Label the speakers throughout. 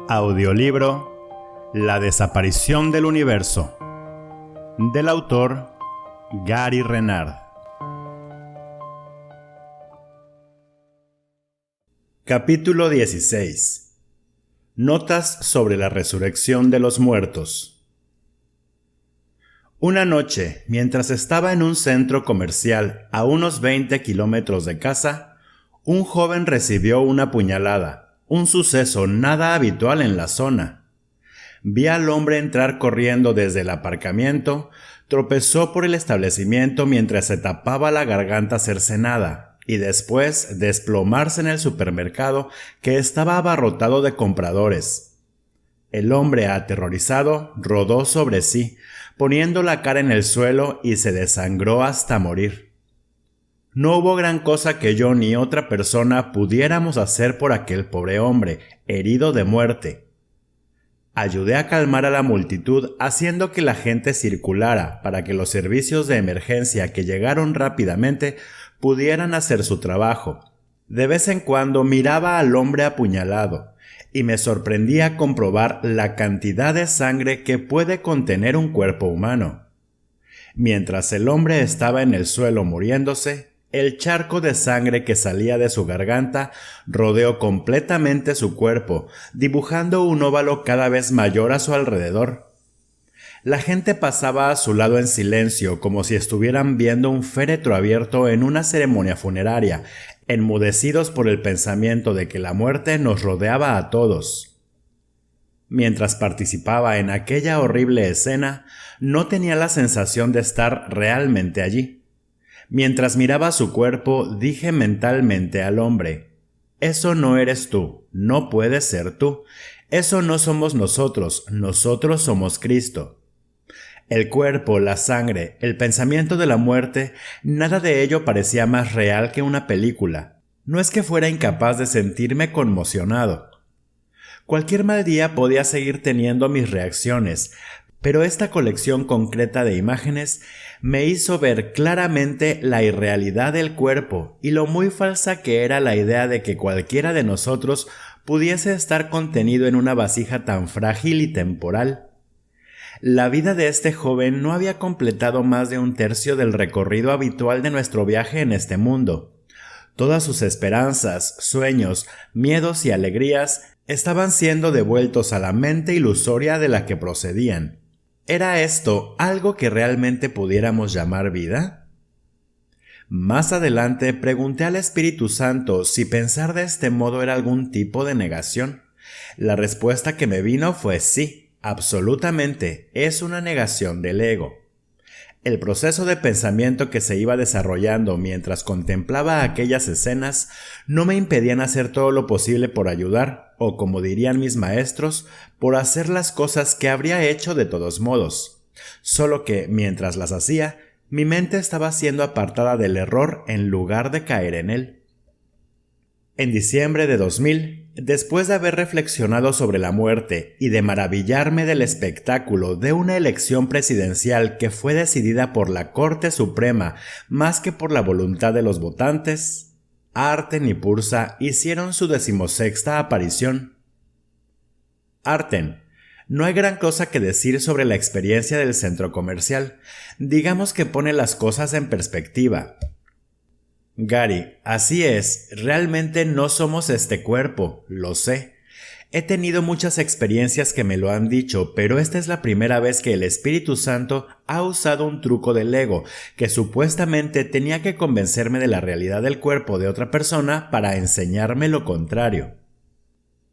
Speaker 1: Audiolibro La desaparición del universo, del autor Gary Renard. Capítulo 16. Notas sobre la resurrección de los muertos. Una noche, mientras estaba en un centro comercial a unos 20 kilómetros de casa, un joven recibió una puñalada. Un suceso nada habitual en la zona. Vi al hombre entrar corriendo desde el aparcamiento, tropezó por el establecimiento mientras se tapaba la garganta cercenada y después desplomarse en el supermercado que estaba abarrotado de compradores. El hombre, aterrorizado, rodó sobre sí, poniendo la cara en el suelo y se desangró hasta morir. No hubo gran cosa que yo ni otra persona pudiéramos hacer por aquel pobre hombre, herido de muerte. Ayudé a calmar a la multitud haciendo que la gente circulara para que los servicios de emergencia que llegaron rápidamente pudieran hacer su trabajo. De vez en cuando miraba al hombre apuñalado y me sorprendía comprobar la cantidad de sangre que puede contener un cuerpo humano. Mientras el hombre estaba en el suelo muriéndose, el charco de sangre que salía de su garganta rodeó completamente su cuerpo, dibujando un óvalo cada vez mayor a su alrededor. La gente pasaba a su lado en silencio, como si estuvieran viendo un féretro abierto en una ceremonia funeraria, enmudecidos por el pensamiento de que la muerte nos rodeaba a todos. Mientras participaba en aquella horrible escena, no tenía la sensación de estar realmente allí. Mientras miraba su cuerpo, dije mentalmente al hombre: «Eso no eres tú, no puedes ser tú. Eso no somos nosotros, nosotros somos Cristo». El cuerpo, la sangre, el pensamiento de la muerte, nada de ello parecía más real que una película. No es que fuera incapaz de sentirme conmocionado. Cualquier mal día podía seguir teniendo mis reacciones, pero esta colección concreta de imágenes me hizo ver claramente la irrealidad del cuerpo y lo muy falsa que era la idea de que cualquiera de nosotros pudiese estar contenido en una vasija tan frágil y temporal. La vida de este joven no había completado más de un tercio del recorrido habitual de nuestro viaje en este mundo. Todas sus esperanzas, sueños, miedos y alegrías estaban siendo devueltos a la mente ilusoria de la que procedían. ¿Era esto algo que realmente pudiéramos llamar vida? Más adelante pregunté al Espíritu Santo si pensar de este modo era algún tipo de negación. La respuesta que me vino fue sí, absolutamente, es una negación del ego. El proceso de pensamiento que se iba desarrollando mientras contemplaba aquellas escenas no me impedían hacer todo lo posible por ayudar, o como dirían mis maestros, por hacer las cosas que habría hecho de todos modos. Solo que, mientras las hacía, mi mente estaba siendo apartada del error en lugar de caer en él. En diciembre de 2000, después de haber reflexionado sobre la muerte y de maravillarme del espectáculo de una elección presidencial que fue decidida por la Corte Suprema más que por la voluntad de los votantes, Arten y Pursa hicieron su 16ª aparición. Arten: no hay gran cosa que decir sobre la experiencia del centro comercial. Digamos que pone las cosas en perspectiva. Gary: así es, realmente no somos este cuerpo, lo sé. He tenido muchas experiencias que me lo han dicho, pero esta es la primera vez que el Espíritu Santo ha usado un truco del ego, que supuestamente tenía que convencerme de la realidad del cuerpo de otra persona para enseñarme lo contrario.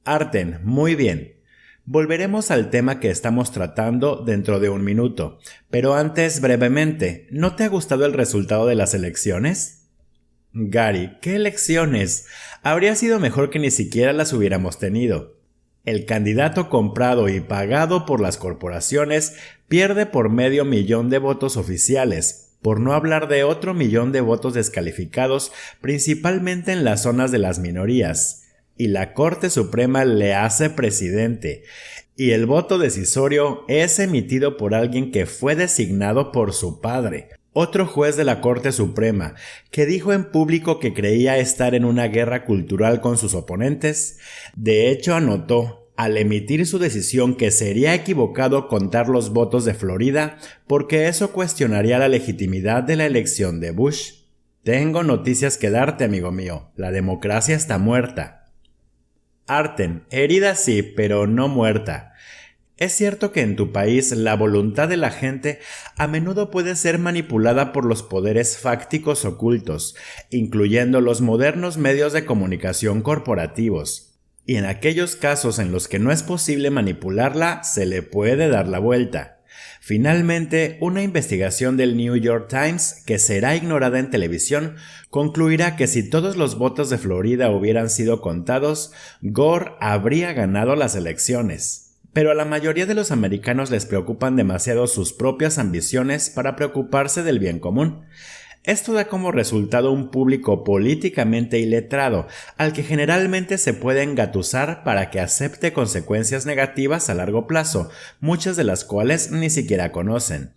Speaker 1: Arten: muy bien. Volveremos al tema que estamos tratando dentro de un minuto, pero antes, brevemente, ¿no te ha gustado el resultado de las elecciones? Gary: ¿qué elecciones? Habría sido mejor que ni siquiera las hubiéramos tenido. El candidato comprado y pagado por las corporaciones pierde por 500,000 de votos oficiales, por no hablar de otro 1,000,000 de votos descalificados, principalmente en las zonas de las minorías, y la Corte Suprema le hace presidente, y el voto decisorio es emitido por alguien que fue designado por su padre, otro juez de la Corte Suprema, que dijo en público que creía estar en una guerra cultural con sus oponentes. De hecho, anotó: al emitir su decisión que sería equivocado contar los votos de Florida porque eso cuestionaría la legitimidad de la elección de Bush. Tengo noticias que darte, amigo mío. La democracia está muerta. Arten, herida sí, pero no muerta. Es cierto que en tu país la voluntad de la gente a menudo puede ser manipulada por los poderes fácticos ocultos, incluyendo los modernos medios de comunicación corporativos. Y en aquellos casos en los que no es posible manipularla, se le puede dar la vuelta. Finalmente, una investigación del New York Times, que será ignorada en televisión, concluirá que si todos los votos de Florida hubieran sido contados, Gore habría ganado las elecciones. Pero a la mayoría de los americanos les preocupan demasiado sus propias ambiciones para preocuparse del bien común. Esto da como resultado un público políticamente iletrado, al que generalmente se puede engatusar para que acepte consecuencias negativas a largo plazo, muchas de las cuales ni siquiera conocen.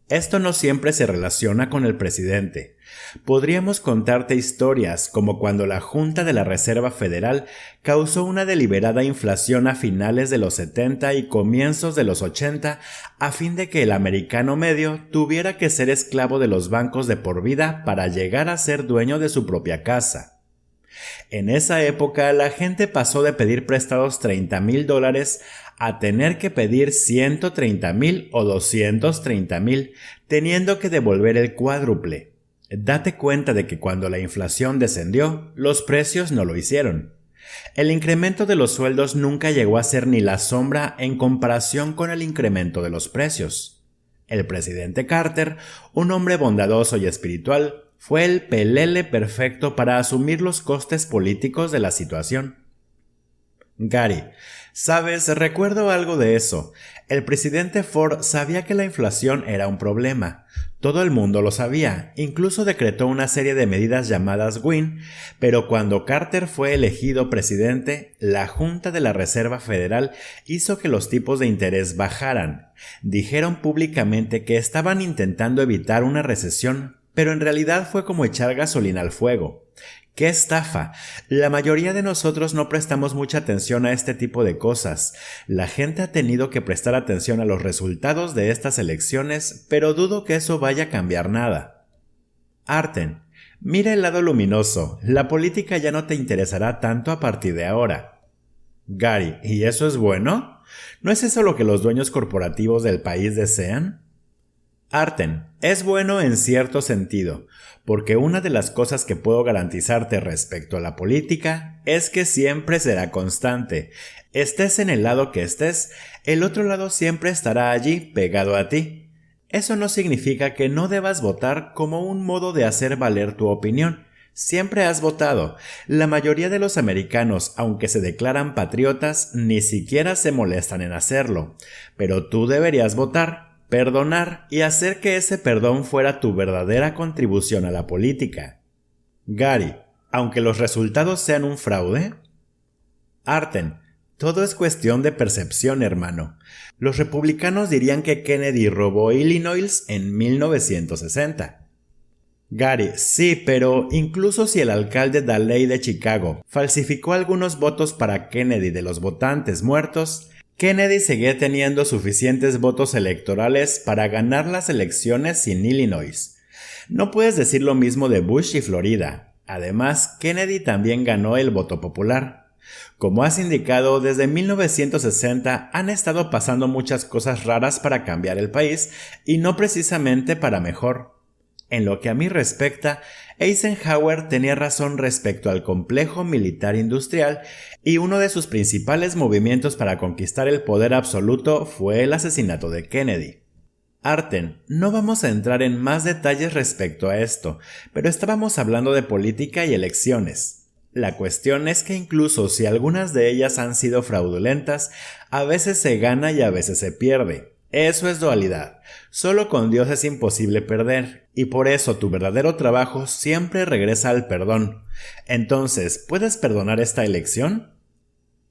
Speaker 1: Esto no siempre se relaciona con el presidente. Podríamos contarte historias como cuando la Junta de la Reserva Federal causó una deliberada inflación a finales de los 70 y comienzos de los 80 a fin de que el americano medio tuviera que ser esclavo de los bancos de por vida para llegar a ser dueño de su propia casa. En esa época la gente pasó de pedir prestados $30,000 a tener que pedir $130,000 o $230,000, teniendo que devolver el cuádruple. Date cuenta de que cuando la inflación descendió, los precios no lo hicieron. El incremento de los sueldos nunca llegó a ser ni la sombra en comparación con el incremento de los precios. El presidente Carter, un hombre bondadoso y espiritual, fue el pelele perfecto para asumir los costes políticos de la situación. Gary, sabes, recuerdo algo de eso. El presidente Ford sabía que la inflación era un problema. Todo el mundo lo sabía, incluso decretó una serie de medidas llamadas WIN, pero cuando Carter fue elegido presidente, la Junta de la Reserva Federal hizo que los tipos de interés bajaran. Dijeron públicamente que estaban intentando evitar una recesión, pero en realidad fue como echar gasolina al fuego. ¡Qué estafa! La mayoría de nosotros no prestamos mucha atención a este tipo de cosas. La gente ha tenido que prestar atención a los resultados de estas elecciones, pero dudo que eso vaya a cambiar nada. Arten, mira el lado luminoso. La política ya no te interesará tanto a partir de ahora. Gary, ¿y eso es bueno? ¿No es eso lo que los dueños corporativos del país desean? Arten, es bueno en cierto sentido, porque una de las cosas que puedo garantizarte respecto a la política es que siempre será constante. Estés en el lado que estés, el otro lado siempre estará allí pegado a ti. Eso no significa que no debas votar como un modo de hacer valer tu opinión. Siempre has votado. La mayoría de los americanos, aunque se declaran patriotas, ni siquiera se molestan en hacerlo. Pero tú deberías votar, perdonar y hacer que ese perdón fuera tu verdadera contribución a la política. Gary, aunque los resultados sean un fraude. Arten, todo es cuestión de percepción, hermano. Los republicanos dirían que Kennedy robó Illinois en 1960. Gary, sí, pero incluso si el alcalde Daley de Chicago falsificó algunos votos para Kennedy de los votantes muertos, Kennedy seguía teniendo suficientes votos electorales para ganar las elecciones sin Illinois. No puedes decir lo mismo de Bush y Florida. Además, Kennedy también ganó el voto popular. Como has indicado, desde 1960 han estado pasando muchas cosas raras para cambiar el país y no precisamente para mejor. En lo que a mí respecta, Eisenhower tenía razón respecto al complejo militar industrial y uno de sus principales movimientos para conquistar el poder absoluto fue el asesinato de Kennedy. Arten, no vamos a entrar en más detalles respecto a esto, pero estábamos hablando de política y elecciones. La cuestión es que incluso si algunas de ellas han sido fraudulentas, a veces se gana y a veces se pierde. Eso es dualidad. Solo con Dios es imposible perder, y por eso tu verdadero trabajo siempre regresa al perdón. Entonces, ¿puedes perdonar esta elección?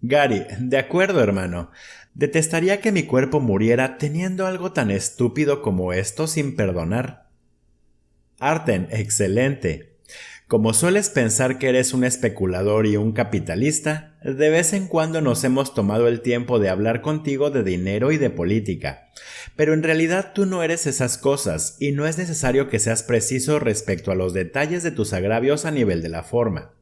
Speaker 1: Gary, de acuerdo, hermano. Detestaría que mi cuerpo muriera teniendo algo tan estúpido como esto sin perdonar. Arten, excelente. Como sueles pensar que eres un especulador y un capitalista, de vez en cuando nos hemos tomado el tiempo de hablar contigo de dinero y de política. Pero en realidad tú no eres esas cosas y no es necesario que seas preciso respecto a los detalles de tus agravios a nivel de la forma.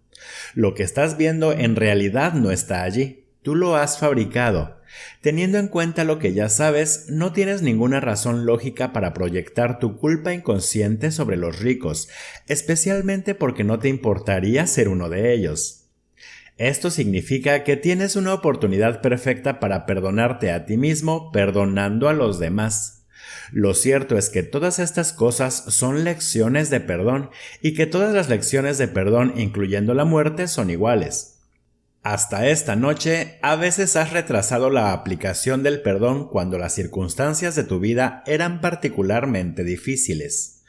Speaker 1: Lo que estás viendo en realidad no está allí. Tú lo has fabricado. Teniendo en cuenta lo que ya sabes, no tienes ninguna razón lógica para proyectar tu culpa inconsciente sobre los ricos, especialmente porque no te importaría ser uno de ellos. Esto significa que tienes una oportunidad perfecta para perdonarte a ti mismo perdonando a los demás. Lo cierto es que todas estas cosas son lecciones de perdón y que todas las lecciones de perdón, incluyendo la muerte, son iguales. Hasta esta noche, a veces has retrasado la aplicación del perdón cuando las circunstancias de tu vida eran particularmente difíciles.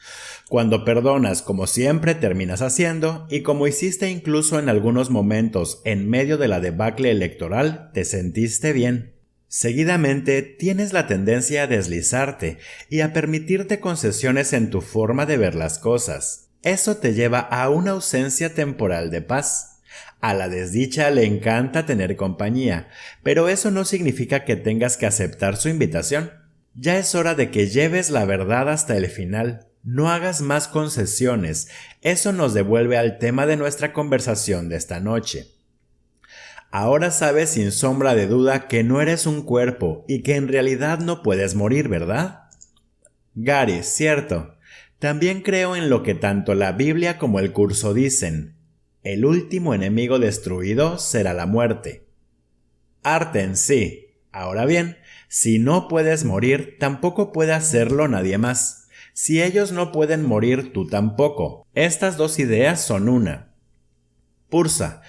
Speaker 1: Cuando perdonas como siempre terminas haciendo, y como hiciste incluso en algunos momentos en medio de la debacle electoral, te sentiste bien. Seguidamente tienes la tendencia a deslizarte y a permitirte concesiones en tu forma de ver las cosas. Eso te lleva a una ausencia temporal de paz. A la desdicha le encanta tener compañía, pero eso no significa que tengas que aceptar su invitación. Ya es hora de que lleves la verdad hasta el final. No hagas más concesiones. Eso nos devuelve al tema de nuestra conversación de esta noche. Ahora sabes sin sombra de duda que no eres un cuerpo y que en realidad no puedes morir, ¿verdad? Gary, cierto. También creo en lo que tanto la Biblia como el curso dicen. El último enemigo destruido será la muerte. Arten, sí. Ahora bien, si no puedes morir, tampoco puede hacerlo nadie más. Si ellos no pueden morir, tú tampoco. Estas dos ideas son una. Pursa.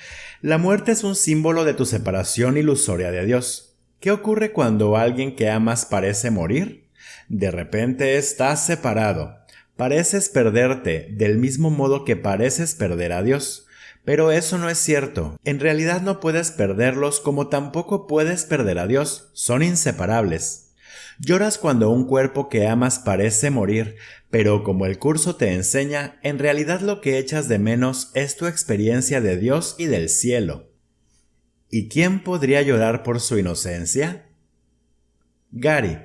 Speaker 1: La muerte es un símbolo de tu separación ilusoria de Dios. ¿Qué ocurre cuando alguien que amas parece morir? De repente estás separado. Pareces perderte, del mismo modo que pareces perder a Dios. Pero eso no es cierto. En realidad no puedes perderlos como tampoco puedes perder a Dios. Son inseparables. Lloras cuando un cuerpo que amas parece morir, pero como el curso te enseña, en realidad lo que echas de menos es tu experiencia de Dios y del cielo. ¿Y quién podría llorar por su inocencia? Gary.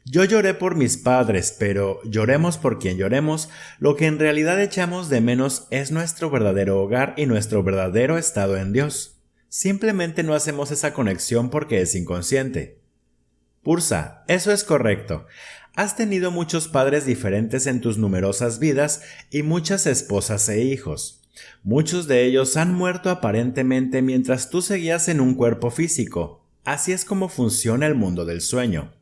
Speaker 1: Yo lloré por mis padres, pero lloremos por quien lloremos, lo que en realidad echamos de menos es nuestro verdadero hogar y nuestro verdadero estado en Dios. Simplemente no hacemos esa conexión porque es inconsciente. Pursa, eso es correcto. Has tenido muchos padres diferentes en tus numerosas vidas y muchas esposas e hijos. Muchos de ellos han muerto aparentemente mientras tú seguías en un cuerpo físico. Así es como funciona el mundo del sueño.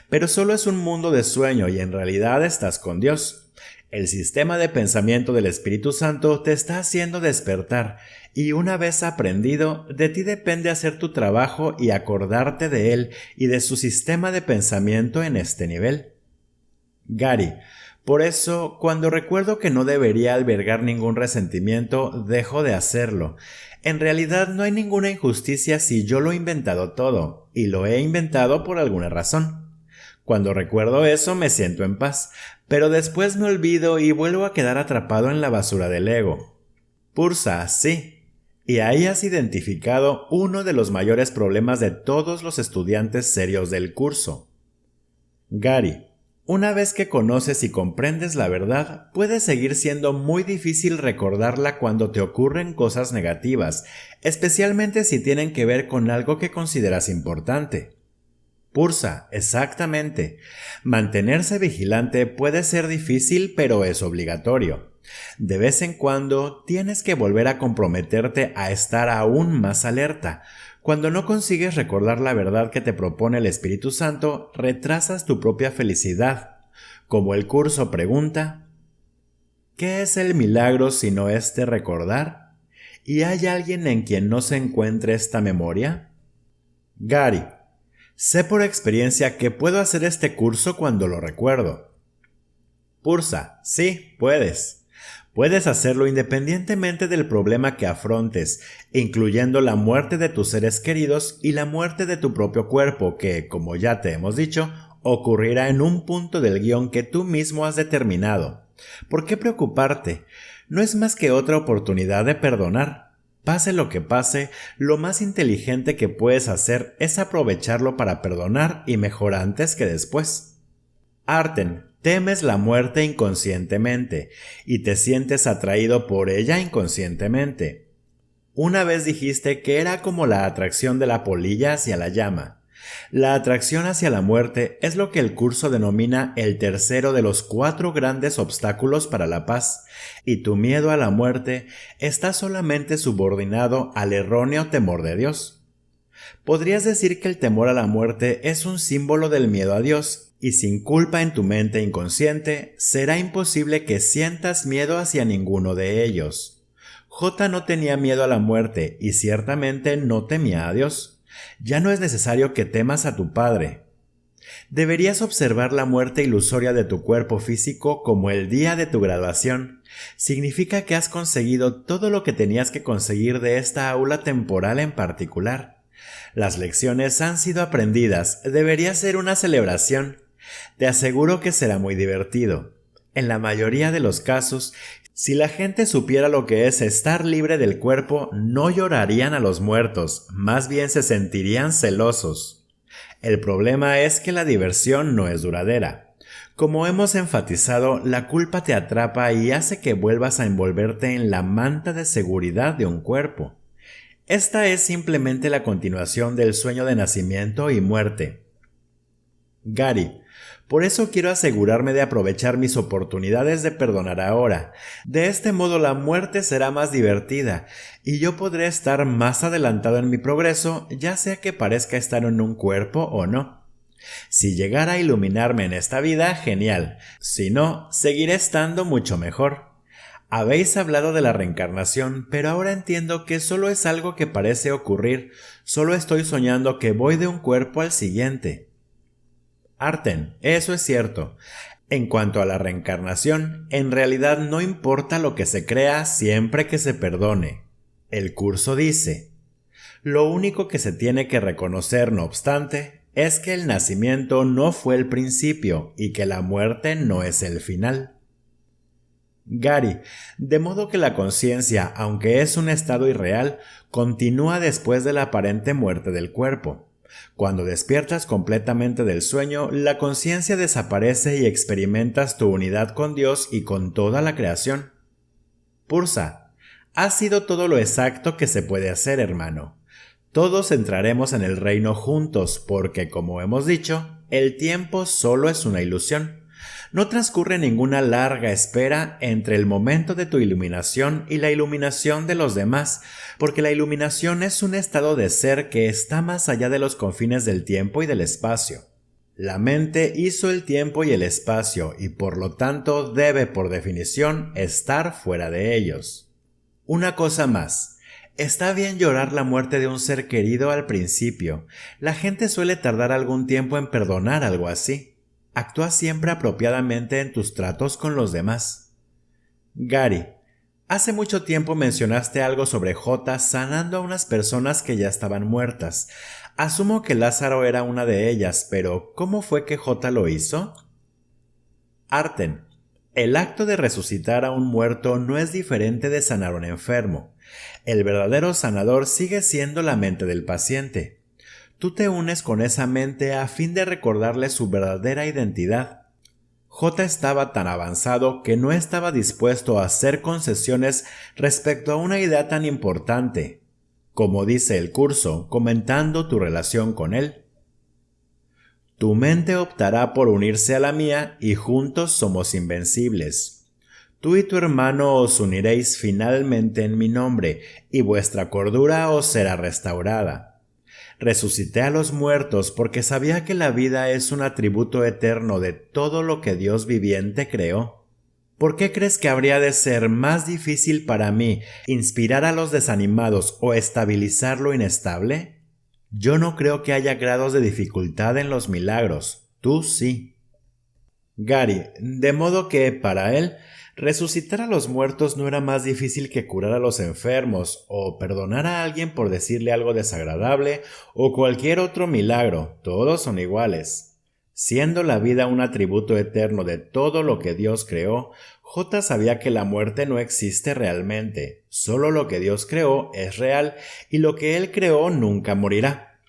Speaker 1: Pero solo es un mundo de sueño y en realidad estás con Dios. El sistema de pensamiento del Espíritu Santo te está haciendo despertar y una vez aprendido, de ti depende hacer tu trabajo y acordarte de él y de su sistema de pensamiento en este nivel. Gary, por eso, cuando recuerdo que no debería albergar ningún resentimiento, dejo de hacerlo. En realidad no hay ninguna injusticia si yo lo he inventado todo, y lo he inventado por alguna razón. Cuando recuerdo eso me siento en paz, pero después me olvido y vuelvo a quedar atrapado en la basura del ego. Pursa, sí. Y ahí has identificado uno de los mayores problemas de todos los estudiantes serios del curso. Gary. Una vez que conoces y comprendes la verdad, puede seguir siendo muy difícil recordarla cuando te ocurren cosas negativas, especialmente si tienen que ver con algo que consideras importante. Pursa, exactamente. Mantenerse vigilante puede ser difícil, pero es obligatorio. De vez en cuando tienes que volver a comprometerte a estar aún más alerta. Cuando no consigues recordar la verdad que te propone el Espíritu Santo, retrasas tu propia felicidad. Como el curso pregunta, ¿qué es el milagro si no este recordar? ¿Y hay alguien en quien no se encuentre esta memoria? Gary, sé por experiencia que puedo hacer este curso cuando lo recuerdo. Pursa, sí, puedes. Puedes hacerlo independientemente del problema que afrontes, incluyendo la muerte de tus seres queridos y la muerte de tu propio cuerpo que, como ya te hemos dicho, ocurrirá en un punto del guión que tú mismo has determinado. ¿Por qué preocuparte? no es más que otra oportunidad de perdonar. Pase lo que pase, lo más inteligente que puedes hacer es aprovecharlo para perdonar y mejor antes que después. Arten, temes la muerte inconscientemente y te sientes atraído por ella inconscientemente. Una vez dijiste que era como la atracción de la polilla hacia la llama. La atracción hacia la muerte es lo que el curso denomina el tercero de los 4 grandes obstáculos para la paz, y tu miedo a la muerte está solamente subordinado al erróneo temor de Dios. Podrías decir que el temor a la muerte es un símbolo del miedo a Dios, y sin culpa en tu mente inconsciente, será imposible que sientas miedo hacia ninguno de ellos. J no tenía miedo a la muerte y ciertamente no temía a Dios. Ya no es necesario que temas a tu padre. Deberías observar la muerte ilusoria de tu cuerpo físico como el día de tu graduación. Significa que has conseguido todo lo que tenías que conseguir de esta aula temporal en particular. Las lecciones han sido aprendidas. Debería ser una celebración. Te aseguro que será muy divertido. En la mayoría de los casos, si la gente supiera lo que es estar libre del cuerpo, no llorarían a los muertos, más bien se sentirían celosos. El problema es que la diversión no es duradera. Como hemos enfatizado, la culpa te atrapa y hace que vuelvas a envolverte en la manta de seguridad de un cuerpo. Esta es simplemente la continuación del sueño de nacimiento y muerte. Gary, por eso quiero asegurarme de aprovechar mis oportunidades de perdonar ahora. De este modo la muerte será más divertida y yo podré estar más adelantado en mi progreso, ya sea que parezca estar en un cuerpo o no. Si llegara a iluminarme en esta vida, genial. Si no, seguiré estando mucho mejor. Habéis hablado de la reencarnación, pero ahora entiendo que solo es algo que parece ocurrir. Solo estoy soñando que voy de un cuerpo al siguiente. Arten, eso es cierto. En cuanto a la reencarnación, en realidad no importa lo que se crea siempre que se perdone. El curso dice: lo único que se tiene que reconocer, no obstante, es que el nacimiento no fue el principio y que la muerte no es el final. Gary, de modo que la conciencia, aunque es un estado irreal, continúa después de la aparente muerte del cuerpo. Cuando despiertas completamente del sueño, la conciencia desaparece y experimentas tu unidad con Dios y con toda la creación. Pursa, ha sido todo lo exacto que se puede hacer, hermano. Todos entraremos en el reino juntos porque, como hemos dicho, el tiempo solo es una ilusión. No transcurre ninguna larga espera entre el momento de tu iluminación y la iluminación de los demás, porque la iluminación es un estado de ser que está más allá de los confines del tiempo y del espacio. La mente hizo el tiempo y el espacio y por lo tanto debe por definición estar fuera de ellos. Una cosa más. Está bien llorar la muerte de un ser querido al principio. La gente suele tardar algún tiempo en perdonar algo así. Actúa siempre apropiadamente en tus tratos con los demás. Gary, hace mucho tiempo mencionaste algo sobre J sanando a unas personas que ya estaban muertas. Asumo que Lázaro era una de ellas, pero ¿cómo fue que J lo hizo? Arten, el acto de resucitar a un muerto no es diferente de sanar a un enfermo. El verdadero sanador sigue siendo la mente del paciente. Tú te unes con esa mente a fin de recordarle su verdadera identidad. J estaba tan avanzado que no estaba dispuesto a hacer concesiones respecto a una idea tan importante, como dice el curso, comentando tu relación con él. Tu mente optará por unirse a la mía y juntos somos invencibles. Tú y tu hermano os uniréis finalmente en mi nombre y vuestra cordura os será restaurada. Resucité a los muertos porque sabía que la vida es un atributo eterno de todo lo que Dios viviente creó. ¿Por qué crees que habría de ser más difícil para mí inspirar a los desanimados o estabilizar lo inestable? Yo no creo que haya grados de dificultad en los milagros. Tú sí. Gary, de modo que, para él, resucitar a los muertos no era más difícil que curar a los enfermos, o perdonar a alguien por decirle algo desagradable, o cualquier otro milagro, todos son iguales. Siendo la vida un atributo eterno de todo lo que Dios creó, J sabía que la muerte no existe realmente, solo lo que Dios creó es real y lo que Él creó nunca morirá.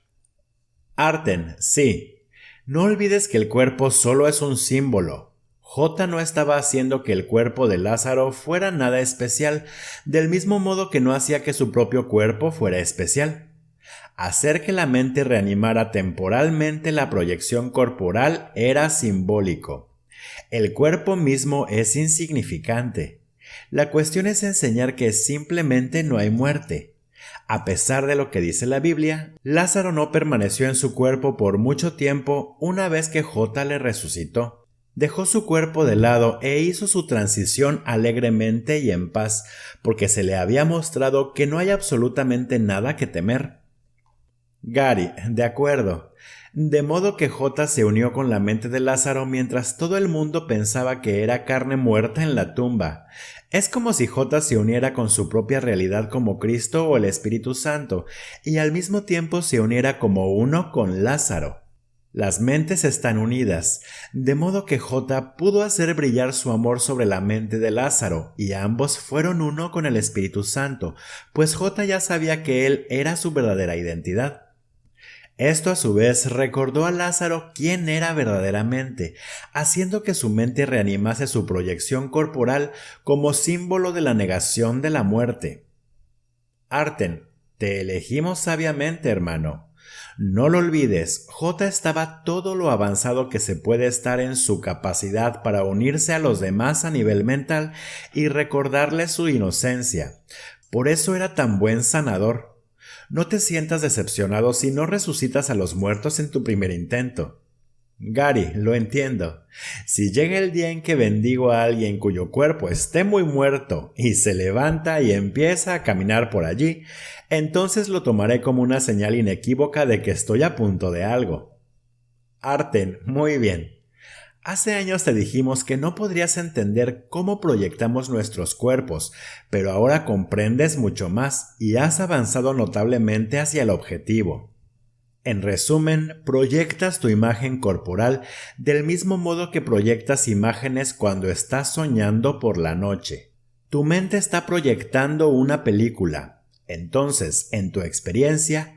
Speaker 1: Arten, sí. No olvides que el cuerpo solo es un símbolo. J no estaba haciendo que el cuerpo de Lázaro fuera nada especial, del mismo modo que no hacía que su propio cuerpo fuera especial. Hacer que la mente reanimara temporalmente la proyección corporal era simbólico. El cuerpo mismo es insignificante. La cuestión es enseñar que simplemente no hay muerte. A pesar de lo que dice la Biblia, Lázaro no permaneció en su cuerpo por mucho tiempo una vez que J le resucitó. Dejó su cuerpo de lado e hizo su transición alegremente y en paz, porque se le había mostrado que no hay absolutamente nada que temer. Gary, de acuerdo. De modo que J se unió con la mente de Lázaro mientras todo el mundo pensaba que era carne muerta en la tumba. Es como si J se uniera con su propia realidad como Cristo o el Espíritu Santo, y al mismo tiempo se uniera como uno con Lázaro. Las mentes están unidas, de modo que J pudo hacer brillar su amor sobre la mente de Lázaro, y ambos fueron uno con el Espíritu Santo, pues J ya sabía que él era su verdadera identidad. Esto a su vez recordó a Lázaro quién era verdaderamente, haciendo que su mente reanimase su proyección corporal como símbolo de la negación de la muerte. Arten, te elegimos sabiamente, hermano. No lo olvides, J estaba todo lo avanzado que se puede estar en su capacidad para unirse a los demás a nivel mental y recordarles su inocencia. Por eso era tan buen sanador. No te sientas decepcionado si no resucitas a los muertos en tu primer intento. Gary, lo entiendo. Si llega el día en que bendigo a alguien cuyo cuerpo esté muy muerto y se levanta y empieza a caminar por allí, entonces lo tomaré como una señal inequívoca de que estoy a punto de algo. Arten, muy bien. Hace años te dijimos que no podrías entender cómo proyectamos nuestros cuerpos, pero ahora comprendes mucho más y has avanzado notablemente hacia el objetivo. En resumen, proyectas tu imagen corporal del mismo modo que proyectas imágenes cuando estás soñando por la noche. Tu mente está proyectando una película. Entonces, en tu experiencia,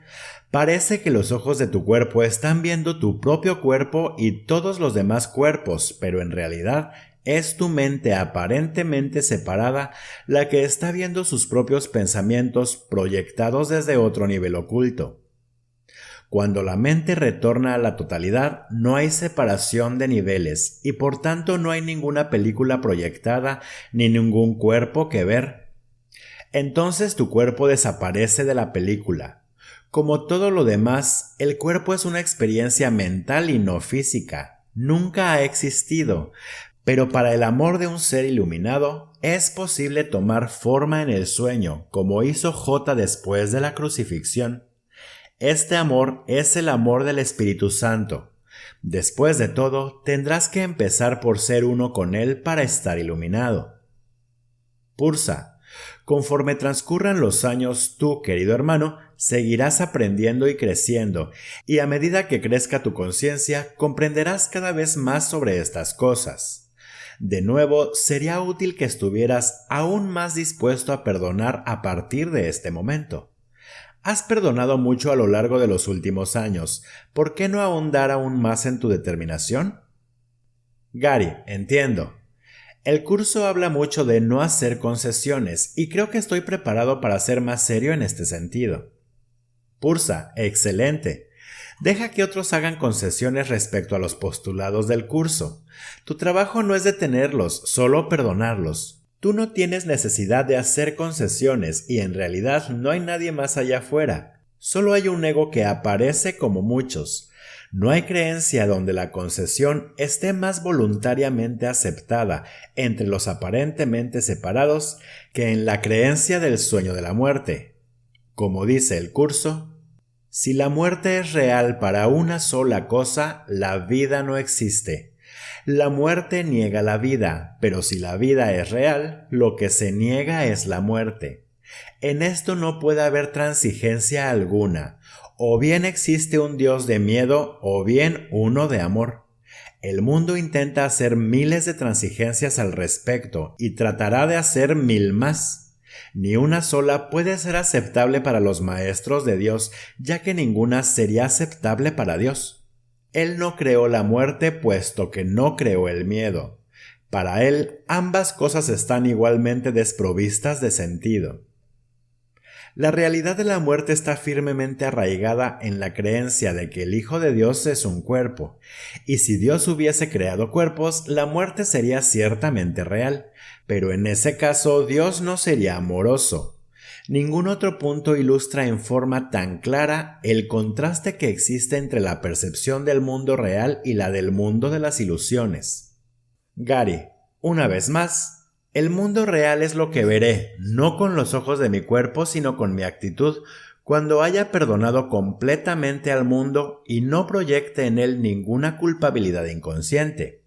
Speaker 1: parece que los ojos de tu cuerpo están viendo tu propio cuerpo y todos los demás cuerpos, pero en realidad es tu mente aparentemente separada la que está viendo sus propios pensamientos proyectados desde otro nivel oculto. Cuando la mente retorna a la totalidad, no hay separación de niveles y por tanto no hay ninguna película proyectada ni ningún cuerpo que ver. Entonces tu cuerpo desaparece de la película. Como todo lo demás, el cuerpo es una experiencia mental y no física. Nunca ha existido, pero para el amor de un ser iluminado es posible tomar forma en el sueño, como hizo J después de la crucifixión. Este amor es el amor del Espíritu Santo. Después de todo, tendrás que empezar por ser uno con Él para estar iluminado. Pursa. Conforme transcurran los años, tú, querido hermano, seguirás aprendiendo y creciendo, y a medida que crezca tu conciencia, comprenderás cada vez más sobre estas cosas. De nuevo, sería útil que estuvieras aún más dispuesto a perdonar a partir de este momento. Has perdonado mucho a lo largo de los últimos años. ¿Por qué no ahondar aún más en tu determinación? Gary, entiendo. El curso habla mucho de no hacer concesiones y creo que estoy preparado para ser más serio en este sentido. Pursa, excelente. Deja que otros hagan concesiones respecto a los postulados del curso. Tu trabajo no es detenerlos, solo perdonarlos. Tú no tienes necesidad de hacer concesiones y en realidad no hay nadie más allá afuera. Solo hay un ego que aparece como muchos. No hay creencia donde la concesión esté más voluntariamente aceptada entre los aparentemente separados que en la creencia del sueño de la muerte. Como dice el curso, si la muerte es real para una sola cosa, la vida no existe. La muerte niega la vida, pero si la vida es real, lo que se niega es la muerte. En esto no puede haber transigencia alguna. O bien existe un Dios de miedo o bien uno de amor. El mundo intenta hacer miles de transigencias al respecto y tratará de hacer 1000 más. Ni una sola puede ser aceptable para los maestros de Dios, ya que ninguna sería aceptable para Dios. Él no creó la muerte, puesto que no creó el miedo. Para él, ambas cosas están igualmente desprovistas de sentido. La realidad de la muerte está firmemente arraigada en la creencia de que el Hijo de Dios es un cuerpo, y si Dios hubiese creado cuerpos, la muerte sería ciertamente real, pero en ese caso Dios no sería amoroso. Ningún otro punto ilustra en forma tan clara el contraste que existe entre la percepción del mundo real y la del mundo de las ilusiones. Gary, una vez más, el mundo real es lo que veré, no con los ojos de mi cuerpo, sino con mi actitud, cuando haya perdonado completamente al mundo y no proyecte en él ninguna culpabilidad inconsciente.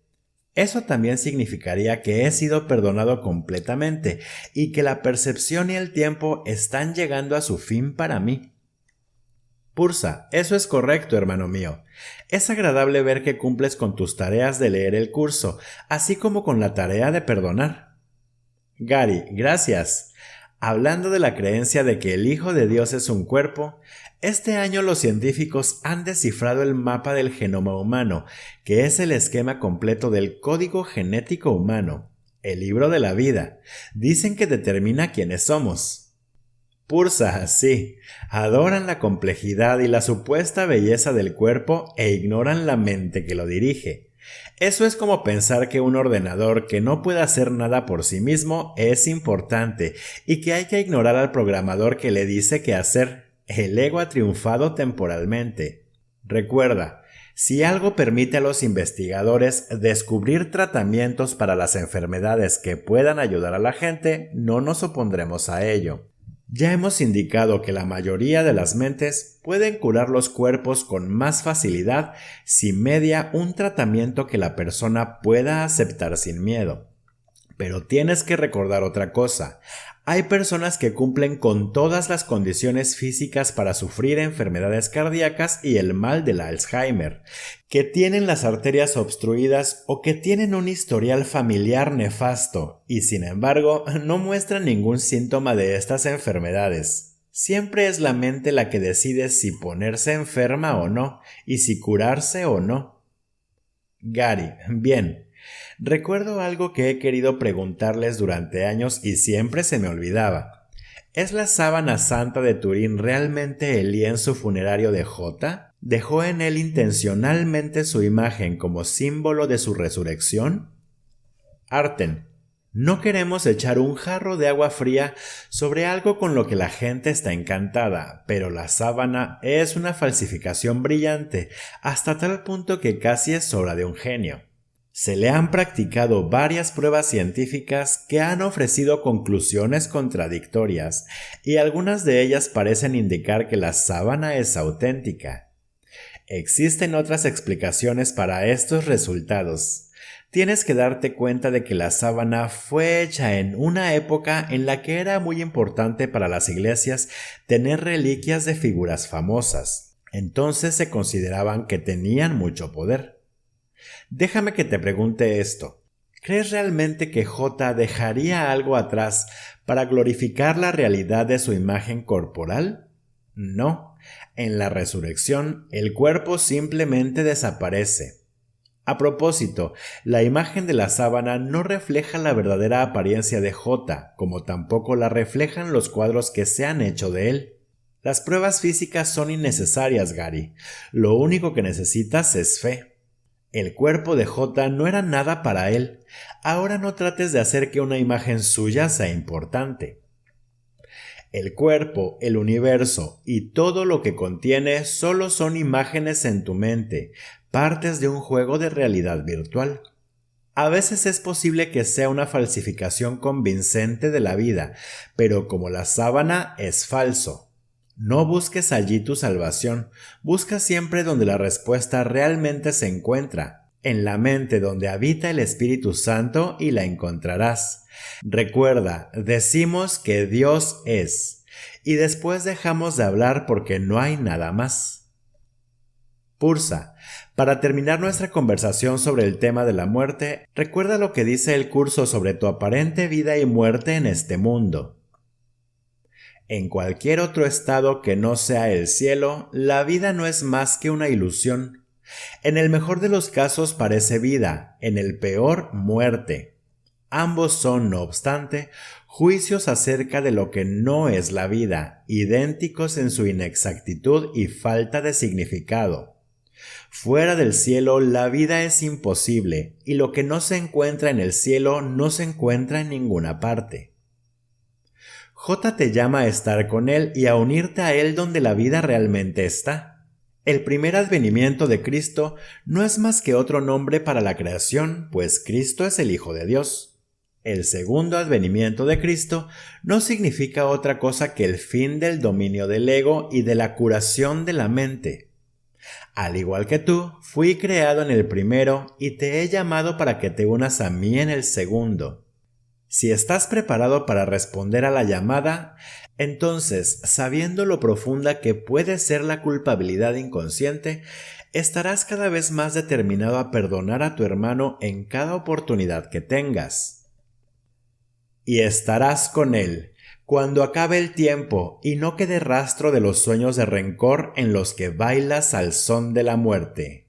Speaker 1: Eso también significaría que he sido perdonado completamente y que la percepción y el tiempo están llegando a su fin para mí. Pursa, eso es correcto, hermano mío. Es agradable ver que cumples con tus tareas de leer el curso, así como con la tarea de perdonar. Gary, gracias. Hablando de la creencia de que el Hijo de Dios es un cuerpo, este año los científicos han descifrado el mapa del genoma humano, que es el esquema completo del código genético humano, el libro de la vida. Dicen que determina quiénes somos. Pursa, sí, adoran la complejidad y la supuesta belleza del cuerpo e ignoran la mente que lo dirige. Eso es como pensar que un ordenador que no puede hacer nada por sí mismo es importante y que hay que ignorar al programador que le dice qué hacer. El ego ha triunfado temporalmente. Recuerda, si algo permite a los investigadores descubrir tratamientos para las enfermedades que puedan ayudar a la gente, no nos opondremos a ello. Ya hemos indicado que la mayoría de las mentes pueden curar los cuerpos con más facilidad si media un tratamiento que la persona pueda aceptar sin miedo. Pero tienes que recordar otra cosa. Hay personas que cumplen con todas las condiciones físicas para sufrir enfermedades cardíacas y el mal del Alzheimer, que tienen las arterias obstruidas o que tienen un historial familiar nefasto y sin embargo no muestran ningún síntoma de estas enfermedades. Siempre es la mente la que decide si ponerse enferma o no y si curarse o no. Gary, bien. Recuerdo algo que he querido preguntarles durante años y siempre se me olvidaba. ¿Es la sábana santa de Turín realmente el lienzo funerario de J? ¿Dejó en él intencionalmente su imagen como símbolo de su resurrección? Arten, no queremos echar un jarro de agua fría sobre algo con lo que la gente está encantada, pero la sábana es una falsificación brillante, hasta tal punto que casi es obra de un genio. Se le han practicado varias pruebas científicas que han ofrecido conclusiones contradictorias, y algunas de ellas parecen indicar que la sábana es auténtica. Existen otras explicaciones para estos resultados. Tienes que darte cuenta de que la sábana fue hecha en una época en la que era muy importante para las iglesias tener reliquias de figuras famosas. Entonces se consideraban que tenían mucho poder. Déjame que te pregunte esto. ¿Crees realmente que J dejaría algo atrás para glorificar la realidad de su imagen corporal? No. En la resurrección, el cuerpo simplemente desaparece. A propósito, la imagen de la sábana no refleja la verdadera apariencia de J, como tampoco la reflejan los cuadros que se han hecho de él. Las pruebas físicas son innecesarias, Gary. Lo único que necesitas es fe. El cuerpo de J no era nada para él. Ahora no trates de hacer que una imagen suya sea importante. El cuerpo, el universo y todo lo que contiene solo son imágenes en tu mente, partes de un juego de realidad virtual. A veces es posible que sea una falsificación convincente de la vida, pero como la sábana es falso. No busques allí tu salvación, busca siempre donde la respuesta realmente se encuentra, en la mente donde habita el Espíritu Santo y la encontrarás. Recuerda, decimos que Dios es, y después dejamos de hablar porque no hay nada más. Pursa, para terminar nuestra conversación sobre el tema de la muerte, recuerda lo que dice el curso sobre tu aparente vida y muerte en este mundo. En cualquier otro estado que no sea el cielo, la vida no es más que una ilusión. En el mejor de los casos parece vida, en el peor muerte. Ambos son, no obstante, juicios acerca de lo que no es la vida, idénticos en su inexactitud y falta de significado. Fuera del cielo la vida es imposible, y lo que no se encuentra en el cielo no se encuentra en ninguna parte. J te llama a estar con Él y a unirte a Él donde la vida realmente está. El primer advenimiento de Cristo no es más que otro nombre para la creación, pues Cristo es el Hijo de Dios. El segundo advenimiento de Cristo no significa otra cosa que el fin del dominio del ego y de la curación de la mente. Al igual que tú, fui creado en el primero y te he llamado para que te unas a mí en el segundo. Si estás preparado para responder a la llamada, entonces, sabiendo lo profunda que puede ser la culpabilidad inconsciente, estarás cada vez más determinado a perdonar a tu hermano en cada oportunidad que tengas. Y estarás con él cuando acabe el tiempo y no quede rastro de los sueños de rencor en los que bailas al son de la muerte.